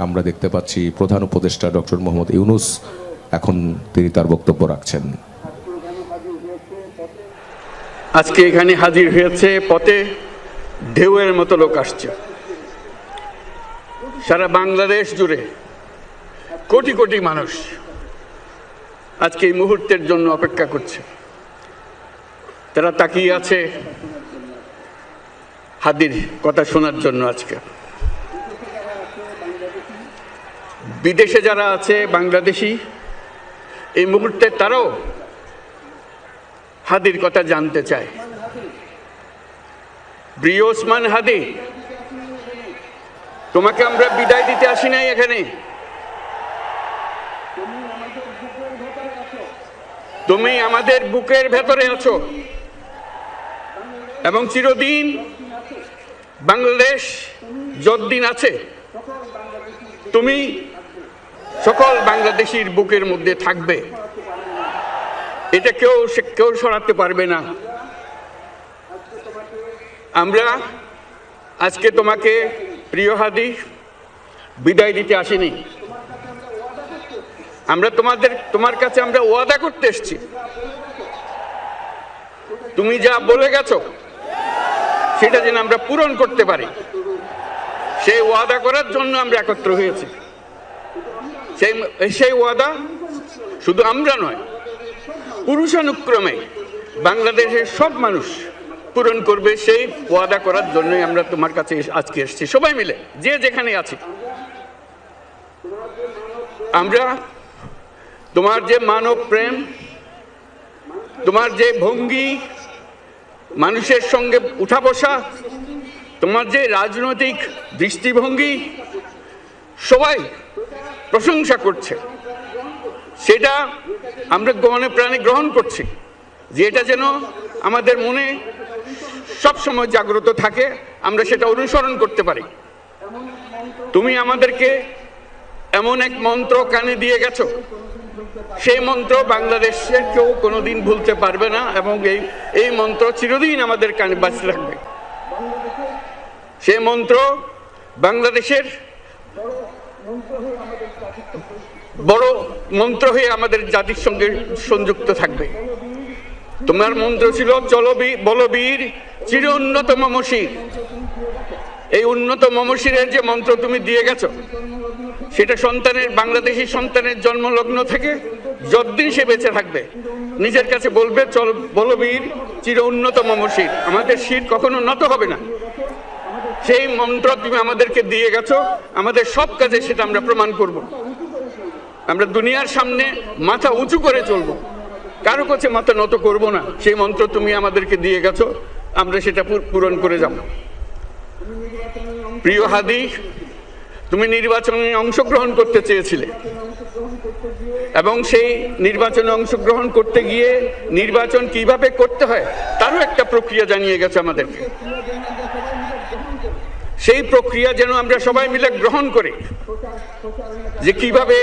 আমরা দেখতে পাচ্ছি প্রধান উপদেষ্টা ডক্টর মোহাম্মদ ইউনূস এখন তিনি তার বক্তব্য রাখছেন। আজকে এখানে হাজির হয়েছে, পথে ঢেউয়ের মতো লোক আসছে। সারা বাংলাদেশ জুড়ে কোটি কোটি মানুষ আজকে এই মুহূর্তের জন্য অপেক্ষা করছে। তারা তাকিয়ে আছে হাদির কথা শোনার জন্য। আজকে বিদেশে যারা আছে বাংলাদেশি, এই মুহূর্তে তারাও হাদির কথা জানতে চায়। প্রিয় ওসমান হাদি, তোমাকে আমরা বিদায় দিতে আসি নাই এখানে। তুমি আমাদের বুকের ভেতরে আছো এবং চিরদিন বাংলাদেশ যতদিন আছে তুমি সকল বাংলাদেশির বুকের মধ্যে থাকবে। এটা কেউ সরাতে পারবে না। আমরা আজকে তোমাকে প্রিয় হাদি বিদায় দিতে আসিনি। আমরা তোমার কাছে আমরা ওয়াদা করতে এসেছি। তুমি যা বলে গেছো সেটা যেন আমরা পূরণ করতে পারি, সেই ওয়াদা করার জন্য আমরা একত্র হয়েছি। সেই ওয়াদা শুধু আমরা নয়, পুরুষানুক্রমে বাংলাদেশের সব মানুষ পূরণ করবে। সেই ওয়াদা করার জন্যই আমরা তোমার কাছে আজকে এসেছি, সবাই মিলে যে যেখানে আছি। আমরা তোমার যে মানব প্রেম, তোমার যে ভঙ্গি, মানুষের সঙ্গে উঠা বসা, তোমার যে রাজনৈতিক দৃষ্টিভঙ্গি, সবাই প্রশংসা করছে। সেটা আমরা মনে প্রাণে গ্রহণ করছি, যে এটা যেন আমাদের মনে সব সময় জাগ্রত থাকে, আমরা সেটা অনুসরণ করতে পারি। তুমি আমাদেরকে এমন এক মন্ত্র কানে দিয়ে গেছো, সেই মন্ত্র বাংলাদেশের কেউ কোনোদিন ভুলতে পারবে না এবং এই মন্ত্র চিরদিন আমাদের কানে বাঁচতে থাকবে। সেই মন্ত্র বাংলাদেশের বড় মন্ত্র হয়ে আমাদের জাতির সঙ্গে সংযুক্ত থাকবে। তোমার মন্ত্র ছিল চলো বলবীর চির উন্নত মমশির। এই উন্নত মমশিরের যে মন্ত্র তুমি দিয়ে গেছো, সেটা বাংলাদেশি সন্তানের জন্মলগ্ন থেকে যতদিন সে বেঁচে থাকবে নিজের কাছে বলবে চল বলবীর চির উন্নত মমশির, আমাদের শির কখনো নত হবে না। সেই মন্ত্র তুমি আমাদেরকে দিয়ে গেছো, আমাদের সব কাজে সেটা আমরা প্রমাণ করব। আমরা দুনিয়ার সামনে মাথা উঁচু করে চলবো, কারো কাছে মাথা নত করব না। সেই মন্ত্র তুমি আমাদেরকে দিয়ে গেছো, আমরা সেটা পূরণ করে যাব। প্রিয় হাদি, তুমি নির্বাচনে অংশগ্রহণ করতে চেয়েছিলে এবং সেই নির্বাচনে অংশগ্রহণ করতে গিয়ে নির্বাচন কিভাবে করতে হয় তারও একটা প্রক্রিয়া জানিয়ে গেছে আমাদেরকে। সেই প্রক্রিয়া যেন আমরা সবাই মিলে গ্রহণ করি, যে কিভাবে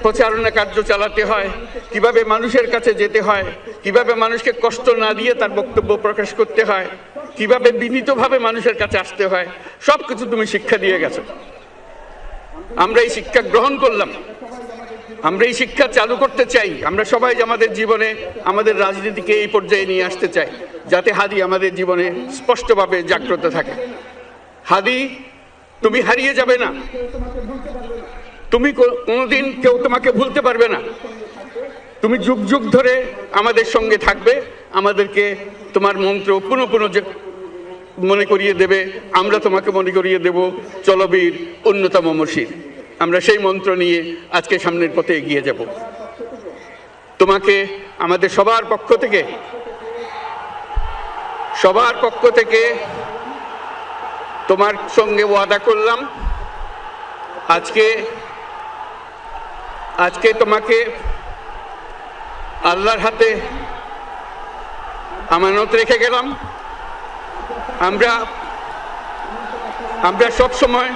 প্রচারণা কার্য চালাতে হয়, কিভাবে মানুষের কাছে যেতে হয়, কিভাবে মানুষকে কষ্ট না দিয়ে তার বক্তব্য প্রকাশ করতে হয়, কিভাবে বিনীতভাবে মানুষের কাছে আসতে হয়, সবকিছু তুমি শিক্ষা দিয়ে গেছো। আমরা এই শিক্ষা গ্রহণ করলাম, আমরা এই শিক্ষা চালু করতে চাই। আমরা সবাই আমাদের জীবনে আমাদের রাজনীতিকে এই পর্যায়ে নিয়ে আসতে চাই, যাতে হাদি আমাদের জীবনে স্পষ্টভাবে জাগ্রত থাকে। হাদি, তুমি হারিয়ে যাবে না, তুমি কোনোদিন কেউ তোমাকে ভুলতে পারবে না। তুমি যুগ যুগ ধরে আমাদের সঙ্গে থাকবে, আমাদেরকে তোমার মন্ত্র পুনঃ মনে করিয়ে দেবে, আমরা তোমাকে মনে করিয়ে দেব চলবীর উন্নত মমশির। আমরা সেই মন্ত্র নিয়ে আজকে সামনের পথে এগিয়ে যাব। তোমাকে আমাদের সবার পক্ষ থেকে তোমার সঙ্গে ওয়াদা করলাম, আজকে তোমাকে আল্লাহর হাতে আমানত রেখে গেলাম। আমরা সব সময়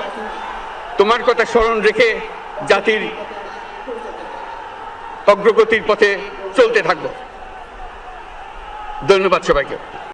তোমার কথা স্মরণ রেখে জাতির অগ্রগতির পথে চলতে থাকব। ধন্যবাদ সবাইকে।